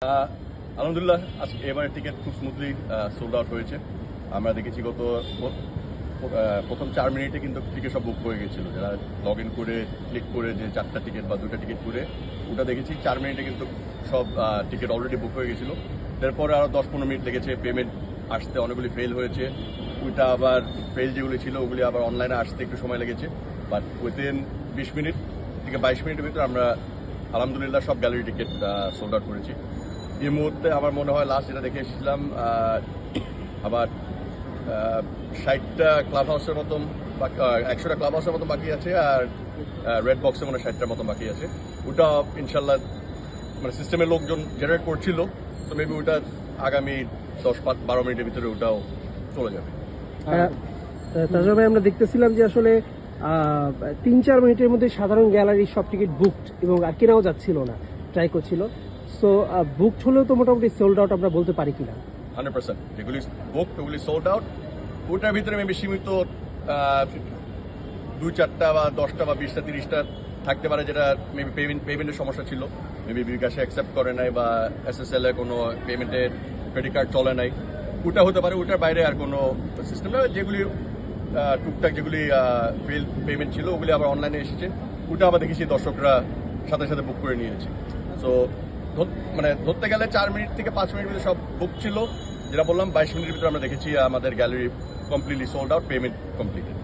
আলহামদুলিল্লাহ আজকে এবারে টিকিট খুব স্মুথলি সোল্ড আউট হয়েছে। আমরা দেখেছি গত প্রথম 4 মিনিটে কিন্তু টিকিট সব বুক হয়ে গেছিলো। যারা লগ ইন করে ক্লিক করে যে 4টা টিকিট বা 2টা টিকিট করে ওটা দেখেছি 4 মিনিটে কিন্তু সব টিকিট অলরেডি বুক হয়ে গেছিলো। তারপরে আরও 10-15 মিনিট লেগেছে পেমেন্ট আসতে, অনেকগুলি ফেল হয়েছে। ওইটা আবার ফেল যেগুলি ছিল ওগুলি আবার অনলাইনে আসতে একটু সময় লেগেছে। বাট উইদিন 20 মিনিট থেকে 22 মিনিটের ভিতরে আমরা আলহামদুলিল্লাহ সব গ্যালারি টিকিট সোল্ড আউট করেছি। এই মুহূর্তে আমার মনে হয় লাস্ট যেটা দেখে এসেছিলাম আবার 60টা ক্লাব হাউসের মতন 100টা ক্লাব হাউসের মতো বাকি আছে, আর রেড বক্সের মনে 60টার মতো বাকি আছে। ওটা ইনশাল্লাহ মানে সিস্টেমের লোকজন জেনারেট করছিল, তো মেবি ওটা আগামী 10-12 মিনিটের ভিতরে ওটাও চলে যাবে। তাজা ভাই, আমরা দেখতেছিলাম যে আসলে 3-4 মিনিটের মধ্যে সাধারণ গ্যালারির সব টিকিট বুকড এবং আর কেনাও যাচ্ছিল না, ট্রাই করছিল। সো বুকড হলেও তো মোটামুটি সোল্ড আউট আমরা বলতে পারি কিনা? 100% যেগুলি বুকড ওগুলি সোল্ড আউট। ওটার ভিতরে মেবি সীমিত 2-4টা বা 10টা বা 20টা 30টা থাকতে পারে, যেটা মেবি পেমেন্টের সমস্যা ছিল। মেবি বিকাশে অ্যাকসেপ্ট করে নাই বা SSL এ কোনো পেমেন্টের ক্রেডিট কার্ড চলে নাই, ওটা হতে পারে। ওটার বাইরে আর কোনো সিস্টেম না। যেগুলি টুকটাক যেগুলি ফেল পেমেন্ট ছিল ওগুলি আবার অনলাইনে এসেছে, ওটা আবার দেখেছি দর্শকরা সাথে সাথে বুক করে নিয়েছে। সো মানে ধরতে গেলে 4 মিনিট থেকে 5 মিনিট ভিতরে সব বুক ছিল। যেটা বললাম 22 মিনিটের ভিতরে আমরা দেখেছি আমাদের gallery completely sold out, payment completed.